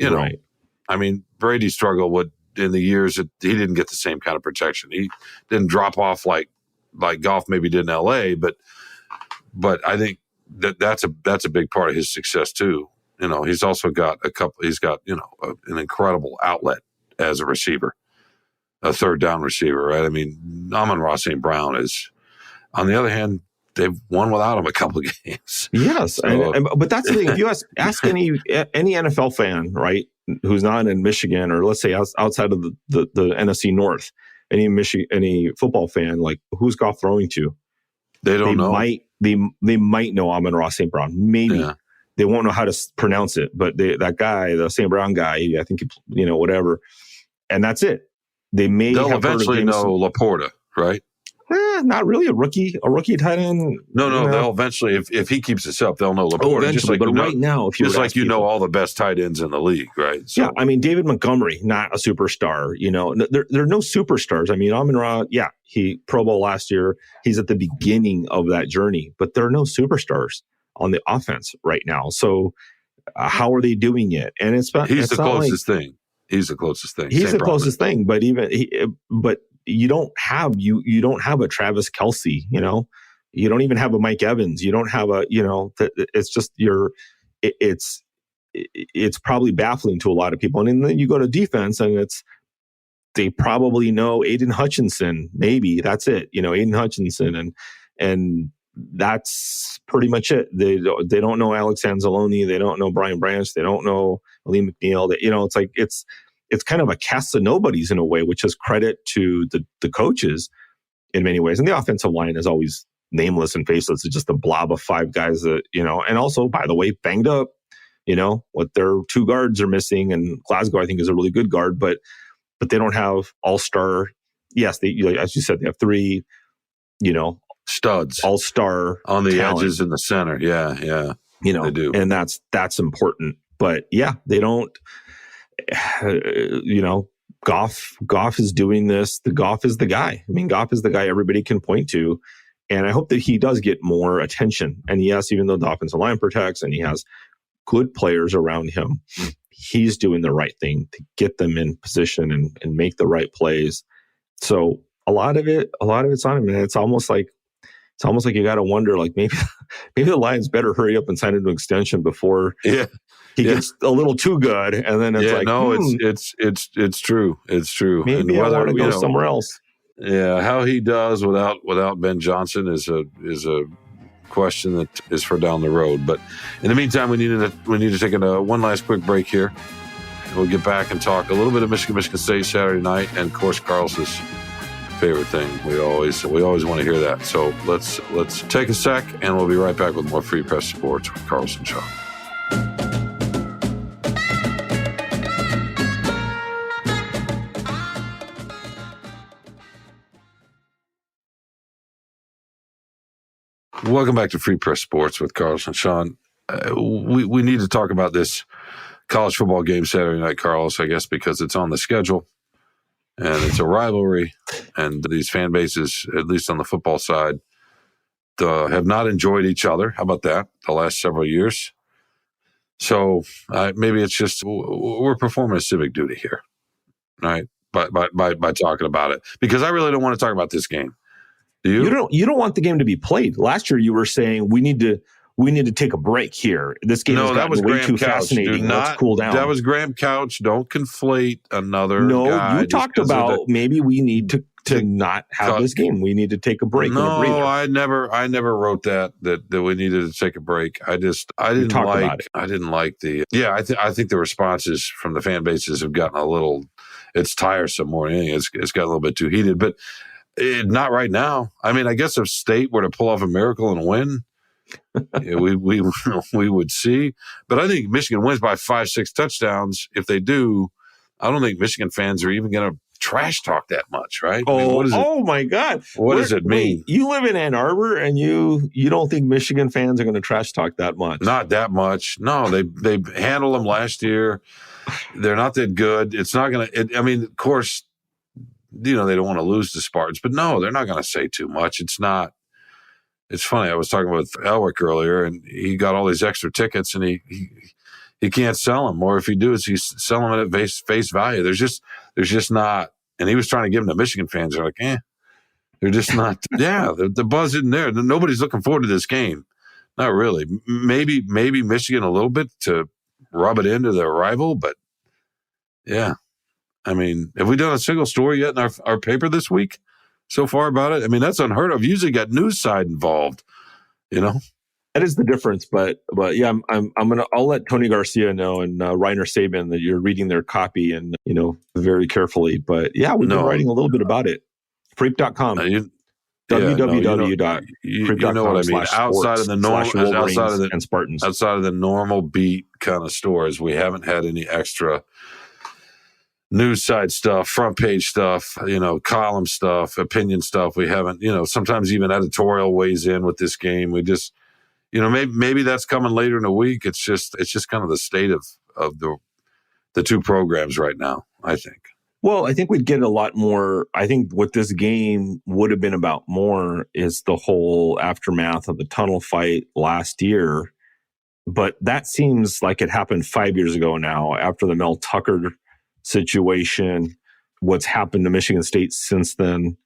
right. I mean, Brady struggled in the years that he didn't get the same kind of protection. He didn't drop off like Goff maybe did in LA, but I think that's a big part of his success too. He's also got an incredible outlet as a receiver, a third down receiver, right? I mean, Amon-Ra St. Brown is, on the other hand, they've won without him a couple of games. Yes, but that's the thing. If you ask any NFL fan, right, who's not in Michigan, or let's say outside of the NFC North, any football fan, like, who's Goff throwing to? They don't know. They might know Amon-Ra St. Brown. Maybe. Yeah. They won't know how to pronounce it, but that guy, the St. Brown guy, I think, whatever. And that's it. They'll eventually know Laporta, right? Not really a rookie tight end. No, they'll eventually, if he keeps this up, they'll know Laporta. Eventually, but right now, if you just like know all the best tight ends in the league, right? So, yeah, I mean, David Montgomery, not a superstar. There are no superstars. I mean, Amon-Ra, he Pro Bowl last year. He's at the beginning of that journey, but there are no superstars on the offense right now. So, how are they doing it? And he's the closest thing. He's the closest thing. He's the closest thing, but you don't have a Travis Kelce, you don't even have a Mike Evans. You don't have it's just it's probably baffling to a lot of people. And then you go to defense and they probably know Aiden Hutchinson. Maybe that's it. Aiden Hutchinson and that's pretty much it. They don't know Alex Anzalone. They don't know Brian Branch. They don't know Lee McNeil. It's like it's kind of a cast of nobodies in a way, which is credit to the coaches in many ways. And the offensive line is always nameless and faceless. It's just a blob of five guys that, and also, by the way, banged up, what their two guards are missing. And Glasgow, I think, is a really good guard, but they don't have all-star. Yes, as you said, they have three, studs, all-star on the talent. edges in the center. Yeah. They do. And that's important. But yeah, they don't, Goff is doing this. Goff is the guy. I mean, Goff is the guy everybody can point to. And I hope that he does get more attention. And yes, even though the offensive line protects and he has good players around him, he's doing the right thing to get them in position and make the right plays. So a lot of it's on him. And it's almost like you got to wonder, like maybe the Lions better hurry up and sign into an extension before he gets a little too good. And then it's it's true. It's true. Maybe I want to go somewhere else. Yeah, how he does without Ben Johnson is a question that is for down the road. But in the meantime, we need to take one last quick break here. We'll get back and talk a little bit of Michigan State Saturday night, and of course Carlos's favorite thing. We always want to hear that. So let's take a sec, and we'll be right back with more Free Press Sports with Carlos and Shawn. Welcome back to Free Press Sports with Carlos and Shawn. We need to talk about this college football game Saturday night, Carlos, I guess, because it's on the schedule and it's a rivalry, and these fan bases, at least on the football side, have not enjoyed each other. How about that? The last several years. So maybe it's just we're performing a civic duty here, right? By talking about it, because I really don't want to talk about this game. Do you? You don't want the game to be played. Last year you were saying we need to take a break here. This game has gotten way too fascinating. Let's cool down. That was Graham Couch. Don't conflate another guy. You talked about maybe we need to not have this game. We need to take a break. No, I never wrote that we needed to take a break. I didn't like the. Yeah, I think the responses from the fan bases have gotten a little. It's tiresome more than anything. It's got a little bit too heated, but not right now. I mean, I guess if State were to pull off a miracle and win. Yeah, we would see, but I think Michigan wins by 5-6 touchdowns. If they do, I don't think Michigan fans are even going to trash talk that much, right? Oh my God! What does it mean? Wait, you live in Ann Arbor, and you don't think Michigan fans are going to trash talk that much? Not that much. No, they handled them last year. They're not that good. It's not going to. I mean, of course, they don't want to lose to Spartans, but no, they're not going to say too much. It's not. It's funny. I was talking with Elwick earlier, and he got all these extra tickets, and he can't sell them. Or if he does, he's selling them at face value. There's just not. And he was trying to give them to Michigan fans. They're like, they're just not. Yeah, the buzz isn't there. Nobody's looking forward to this game. Not really. Maybe Michigan a little bit to rub it into their rival, but yeah. I mean, have we done a single story yet in our paper this week? So far about it, I mean, that's unheard of. Usually, got news side involved. That is the difference. But yeah, I'll let Tony Garcia know and Reiner Saban that you're reading their copy and very carefully. But yeah, we've been writing a little bit about it. Freep.com. www.freep.com. You know what I mean. Outside of the normal, and Spartans, outside of the normal beat kind of stories, we haven't had any extra news side stuff, front page stuff, column stuff, opinion stuff. We haven't, sometimes even editorial weighs in with this game. We just, maybe that's coming later in the week. It's just kind of the state of the two programs right now, I think. Well, I think we'd get a lot more. I think what this game would have been about more is the whole aftermath of the tunnel fight last year. But that seems like it happened 5 years ago now, after the Mel Tucker situation, what's happened to Michigan State since then.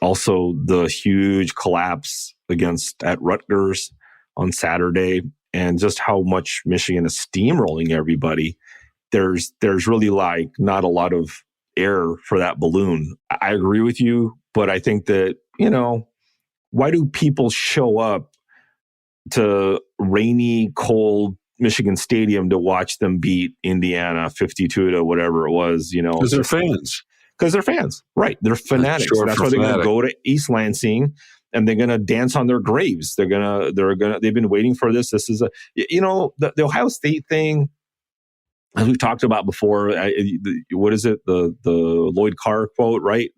Also, the huge collapse at Rutgers on Saturday, and just how much Michigan is steamrolling everybody. There's really not a lot of air for that balloon. I agree with you, but I think that, why do people show up to rainy, cold Michigan Stadium to watch them beat Indiana 52 to whatever it was, Because they're fans. Because they're fans, right? They're fanatics. That's why they're going to go to East Lansing and they're going to dance on their graves. They've been waiting for this. This is the Ohio State thing, as we've talked about before. What is it? The Lloyd Carr quote, right?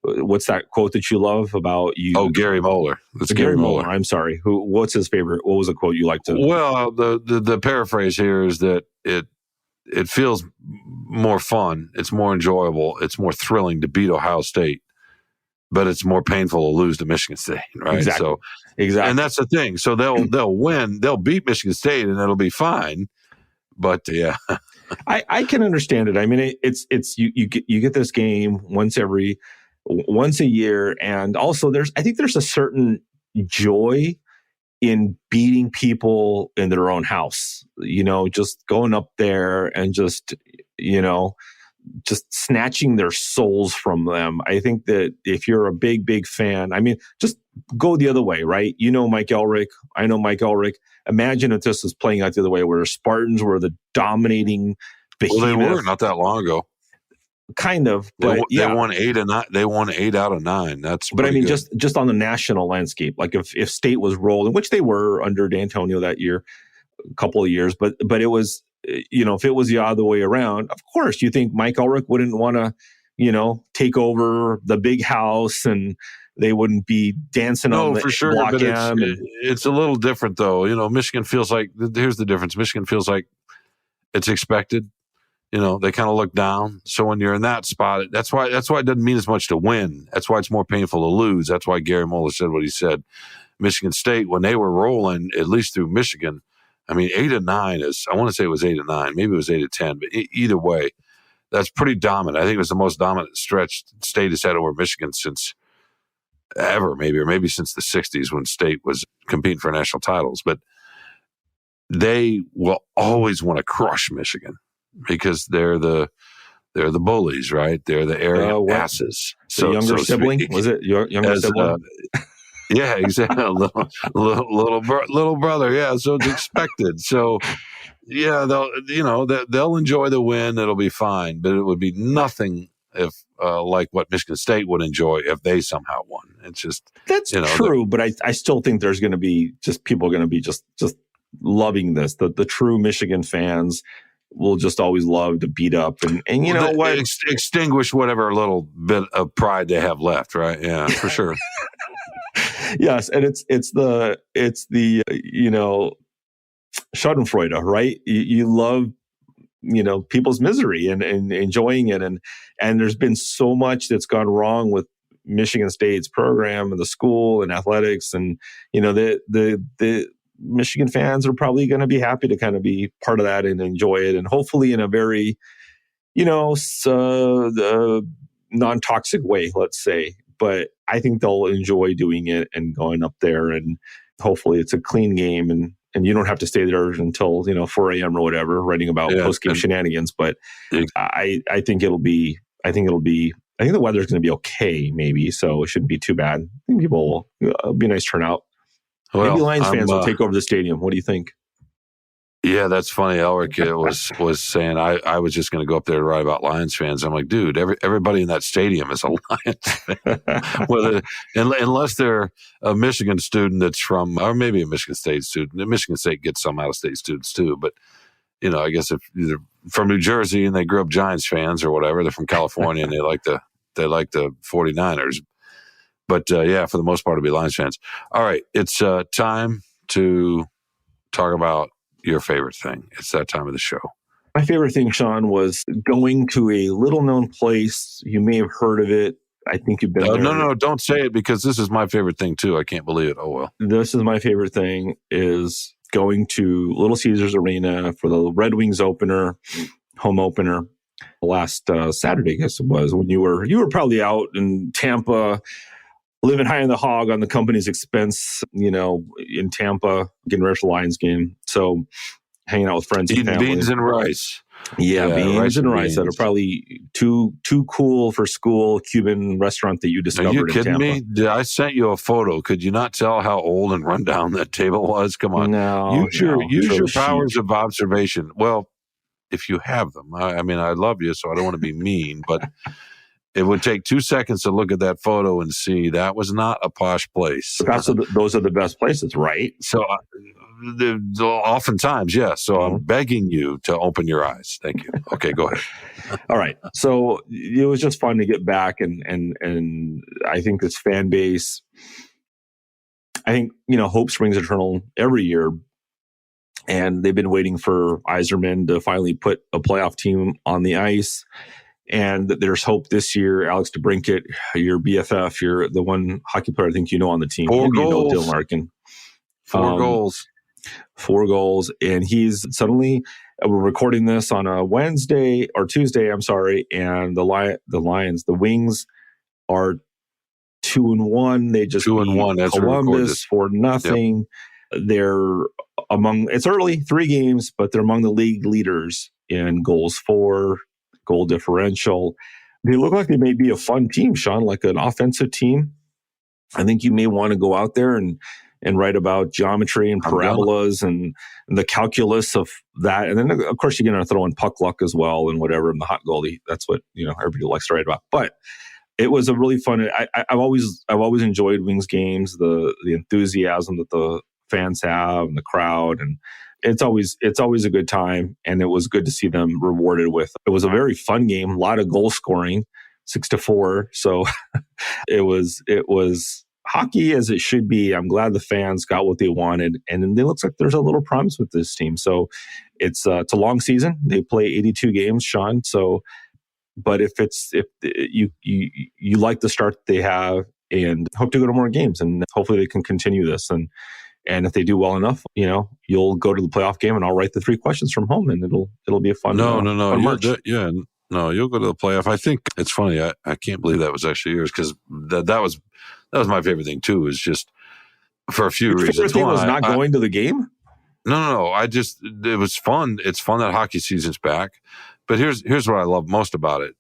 What's that quote that you love about you? Oh, Gary Moeller. That's Gary Moeller. I'm sorry. What's his favorite? What was a quote you liked to? Well, the paraphrase here is that it feels more fun, it's more enjoyable, it's more thrilling to beat Ohio State, but it's more painful to lose to Michigan State, right? Exactly. So exactly. And that's the thing. So they'll win, they'll beat Michigan State, and it'll be fine. But yeah, I can understand it. I mean, it's you get this game once a year, and also I think there's a certain joy in beating people in their own house. Just going up there and just snatching their souls from them. I think that if you're a big fan, I mean, just go the other way, right? Mike Elrick. I know Mike Elrick. Imagine if this was playing out the other way, where Spartans were the dominating behemoth. Well, they were not that long ago. Kind of, but they won 8 and 9. They won 8 out of 9. That's but I mean, good. just on the national landscape, like if State was rolling, which they were under D'Antonio that year, a couple of years, but it was, if it was the other way around, of course, you think Mike Ulrich wouldn't want to, take over the big house, and they wouldn't be dancing on the for sure, block but M. It's a little different though. Michigan feels like, here's the difference. Michigan feels like it's expected. They kind of look down. So when you're in that spot, that's why it doesn't mean as much to win. That's why it's more painful to lose. That's why Gary Moeller said what he said. Michigan State, when they were rolling, at least through Michigan, I mean, 8 and 9 is, I want to say it was 8 and 9, maybe it was 8 and 10, but either way, that's pretty dominant. I think it was the most dominant stretch State has had over Michigan since ever, or maybe since the 60s when State was competing for national titles. But they will always want to crush Michigan, because they're the bullies, right? They're the arrogant asses. So younger sibling? Was it your younger sibling? Yeah, exactly. little brother. Yeah, so it's expected. So yeah, they'll enjoy the win. It'll be fine, but it would be nothing if like what Michigan State would enjoy if they somehow won. It's just that's true, but I still think there's going to be people going to be just loving this. The true Michigan fans will just always love to beat up and what? Extinguish whatever little bit of pride they have left, right? Yeah, for sure. Yes, and it's the Schadenfreude, right? You love people's misery and enjoying it, and there's been so much that's gone wrong with Michigan State's program and the school and athletics, and the Michigan fans are probably going to be happy to kind of be part of that and enjoy it, and hopefully in a very non-toxic way, let's say. But I think they'll enjoy doing it and going up there, and hopefully it's a clean game, and you don't have to stay there until 4 a.m. or whatever, writing about post-game shenanigans. But I think the weather's going to be okay, maybe, so it shouldn't be too bad. I think people will be a nice turnout. Well, maybe Lions fans will take over the stadium. What do you think? Yeah, that's funny. Elric was saying I was just going to go up there to write about Lions fans. I'm like, dude, everybody in that stadium is a Lions fan. Unless they're a Michigan student that's from, or maybe a Michigan State student. Michigan State gets some out-of-state students too. But, I guess if they're from New Jersey and they grew up Giants fans or whatever, they're from California and they like the 49ers. But yeah, for the most part, it'll be Lions fans. All right, it's time to talk about your favorite thing. It's that time of the show. My favorite thing, Shawn, was going to a little-known place. You may have heard of it. I think you've been there. No, don't say it, because this is my favorite thing, too. I can't believe it. Oh, well. This is my favorite thing, is going to Little Caesars Arena for the Red Wings home opener, last Saturday, I guess it was, when you were probably out in Tampa, living high in the hog on the company's expense, in Tampa, getting ready for the Lions game. So hanging out with friends and family. Beans and rice. Yeah, beans and rice that are probably too cool for school. Cuban restaurant that you discovered in Tampa. Are you kidding me? I sent you a photo. Could you not tell how old and run down that table was? Come on. No. Use your powers of observation. Well, if you have them. I mean, I love you, so I don't want to be mean, but It would take 2 seconds to look at that photo and see that was not a posh place. Those are the best places, right? So oftentimes, yes. So Mhm. I'm begging you to open your eyes. Thank you. Okay, go ahead. All right. So it was just fun to get back, and I think this fan base, I think, hope springs eternal every year. And they've been waiting for Yzerman to finally put a playoff team on the ice. And there's hope this year. Alex DeBrincat, your BFF, you're the one hockey player I think on the team. 4 Maybe goals. Dylan Larkin. 4 goals. 4 goals. And he's suddenly, we're recording this on a Wednesday or Tuesday, I'm sorry. And the Lions, the Wings are 2-1. They just 2-1. That's Columbus 4-0. Yep. They're it's early, 3 games, but they're among the league leaders in goals for, goal differential. They look like they may be a fun team, Shawn, like an offensive team. I think you may want to go out there and write about geometry and parabolas and the calculus of that. And then, of course, you're going to throw in puck luck as well and whatever, and the hot goalie. That's what, everybody likes to write about. But it was a really fun. I've always enjoyed Wings games, the enthusiasm that the fans have and the crowd, and it's always a good time. And it was good to see them rewarded with. It was a very fun game, a lot of goal scoring, 6-4. So it was hockey as it should be. I'm glad the fans got what they wanted, and it looks like there's a little promise with this team. So it's a long season. They play 82 games, Shawn. So, but if you like the start that they have, and hope to go to more games, and hopefully they can continue this. And if they do well enough, you'll go to the playoff game, and I'll write the 3 questions from home, and it'll be a fun. No. Fun March. No, you'll go to the playoff. I think it's funny. I can't believe that was actually yours, because that was my favorite thing too. Is just for a few Your reasons. Favorite thing was not going to the game. No. It was fun. It's fun that hockey season's back. But here's what I love most about it.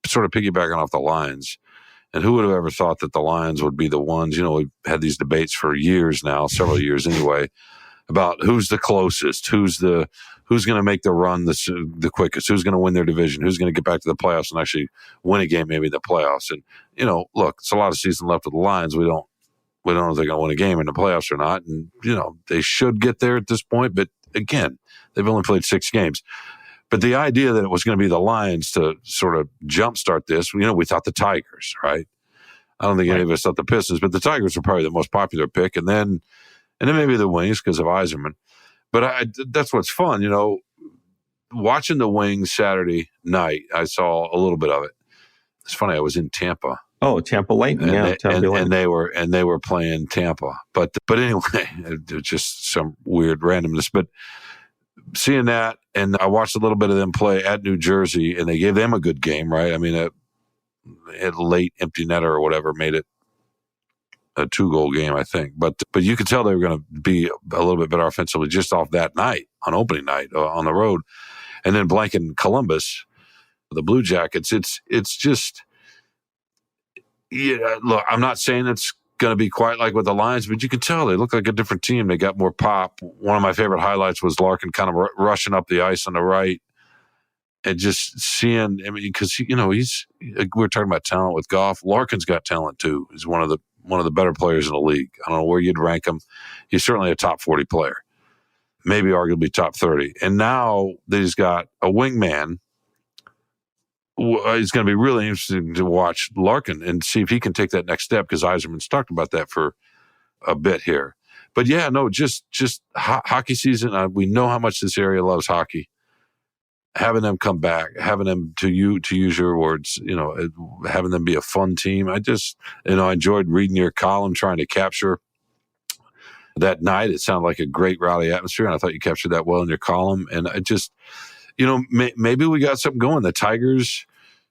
Sort of piggybacking off the Lions. And who would have ever thought that the Lions would be the ones? We've had these debates for years now, several years anyway, about who's the closest, who's going to make the run the quickest, who's going to win their division, who's going to get back to the playoffs and actually win a game, maybe in the playoffs. And look, it's a lot of season left with the Lions. We don't know if they're going to win a game in the playoffs or not. And they should get there at this point. But again, they've only played 6 games. But the idea that it was going to be the Lions to sort of jumpstart this, we thought the Tigers, right? I don't think any of us thought the Pistons, but the Tigers were probably the most popular pick, and then maybe the Wings because of Yzerman. But that's what's fun, watching the Wings Saturday night. I saw a little bit of it. It's funny. I was in Tampa. Oh, Tampa Lightning, and they were playing Tampa. But anyway, it's just some weird randomness, but. Seeing that, and I watched a little bit of them play at New Jersey, and they gave them a good game, right? I mean, a late empty netter or whatever made it a 2-goal game, I think. But you could tell they were going to be a little bit better offensively just off that night, on opening night, on the road. And then blanking Columbus, the Blue Jackets, it's just, look, I'm not saying it's going to be quite like with the Lions, but you can tell they look like a different team. They got more pop. One of my favorite highlights was Larkin kind of rushing up the ice on the right, and just seeing. Because we were talking about talent with Goff. Larkin's got talent too. He's one of the better players in the league. I don't know where you'd rank him. He's certainly a top 40 player, maybe arguably top 30. And now that he's got a wingman. It's going to be really interesting to watch Larkin and see if he can take that next step, because Yzerman's talked about that for a bit here. But just hockey season. We know how much this area loves hockey. Having them come back, having them to use your words, having them be a fun team. I just, I enjoyed reading your column, trying to capture that night. It sounded like a great rowdy atmosphere, and I thought you captured that well in your column. And I just, maybe we got something going. The Tigers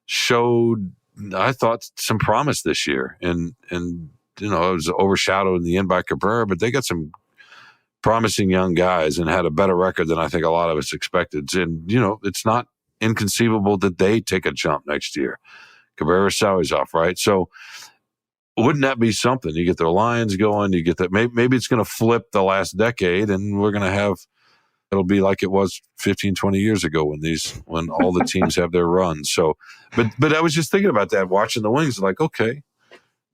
showed, I thought, some promise this year, and it was overshadowed in the end by Cabrera, but they got some promising young guys and had a better record than I think a lot of us expected. And it's not inconceivable that they take a jump next year. Cabrera's salary's off, right? So wouldn't that be something? You get the Lions going, you get that. Maybe it's going to flip the last decade, and we're going to have it'll be like it was 15, 20 years ago when all the teams have their runs. So, but I was just thinking about that, watching the Wings, like, okay,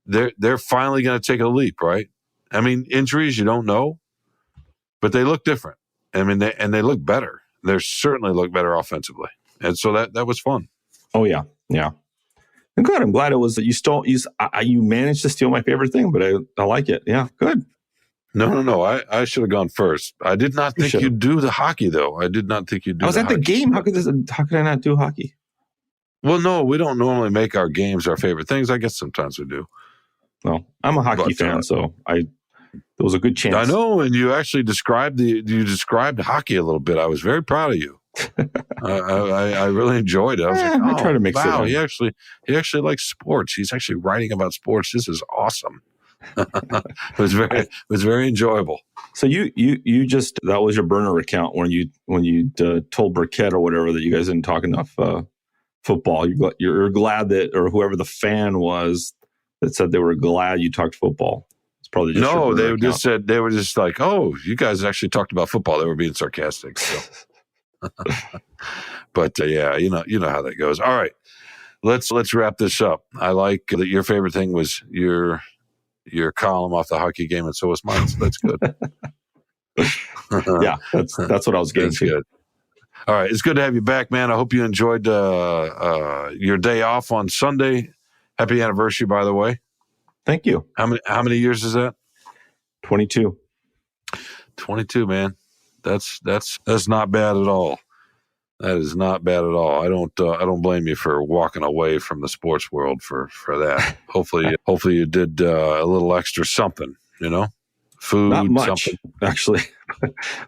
they're finally going to take a leap, right? I mean, injuries, you don't know, but they look different. I mean, they look better. They certainly look better offensively. And so that was fun. Oh, yeah. Yeah. And good. I'm glad it was that you managed to steal my favorite thing, but I like it. Yeah. Good. No. I should have gone first. I did not think you'd do the hockey, though. I did not think you'd do. I was at the game. How could I not do hockey? Well, no, we don't normally make our games our favorite things. I guess sometimes we do. Well, I'm a hockey fan, so there was a good chance. I know, and you actually described hockey a little bit. I was very proud of you. I really enjoyed it. I was like, I try to mix it in. He actually likes sports. He's actually writing about sports. This is awesome. It was very enjoyable. So you just, that was your burner account when you told Burkett or whatever that you guys didn't talk enough football. You're glad that, or whoever the fan was that said they were glad you talked football. It's probably just no. They were just like, oh, you guys actually talked about football. They were being sarcastic. So. But yeah, you know how that goes. All right, let's wrap this up. I like that your favorite thing was your column off the hockey game, and so was mine. So that's good. Yeah, that's what I was getting to. Good. All right, it's good to have you back, man. I hope you enjoyed your day off on Sunday. Happy anniversary, by the way. Thank you. How many years is that? 22. 22, man. That's not bad at all. That is not bad at all. I don't blame you for walking away from the sports world for that. Hopefully you did a little extra something, food, not much something. Actually,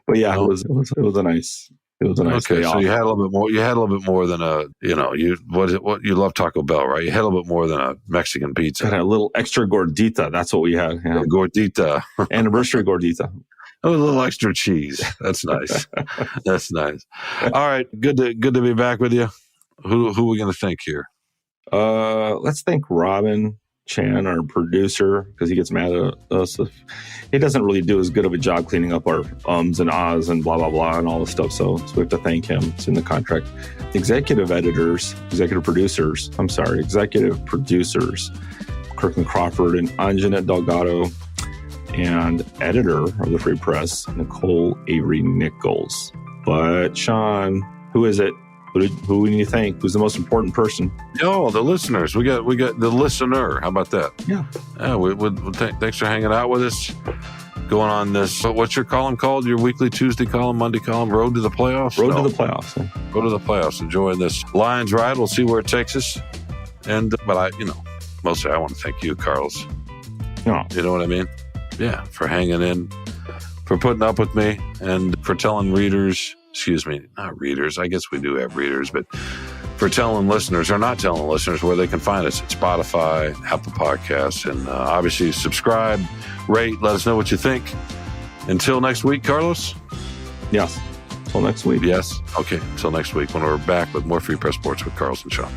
but yeah, it was a nice okay, day so off. you had a little bit more. You had a little bit more than you love Taco Bell, right? You had a little bit more than a Mexican pizza. Had a little extra gordita. That's what we had. Yeah. Gordita, anniversary gordita. Oh, a little extra cheese. That's nice. That's nice. All right, good to be back with you. Who are we going to thank here? Let's thank Robin Chan, our producer, because he gets mad at us if he doesn't really do as good of a job cleaning up our ums and ahs and blah blah blah and all this stuff. So we have to thank him. It's in the contract. Executive producers, Kirkland Crawford and Anjanette Delgado, and editor of the Free Press, Nicole Avery Nichols. But Shawn, who is it? Who do you think? Who's the most important person? Oh, the listeners. We got the listener. How about that? Yeah. Thanks for hanging out with us. Going on this. What's your column called? Your weekly Tuesday column, Monday column? Road to the playoffs. Road to the playoffs. Road to the playoffs. Enjoying this Lions ride. We'll see where it takes us. But mostly I want to thank you, Carlos. No. You know what I mean? Yeah, for hanging in, for putting up with me, and for telling readers. Excuse me, not readers. I guess we do have readers, but for telling listeners or not telling listeners where they can find us at Spotify, Apple Podcasts, and obviously subscribe, rate, let us know what you think. Until next week, Carlos? Yes. Until next week. Yes. Okay. Until next week when we're back with more Free Press Sports with Carlos and Shawn.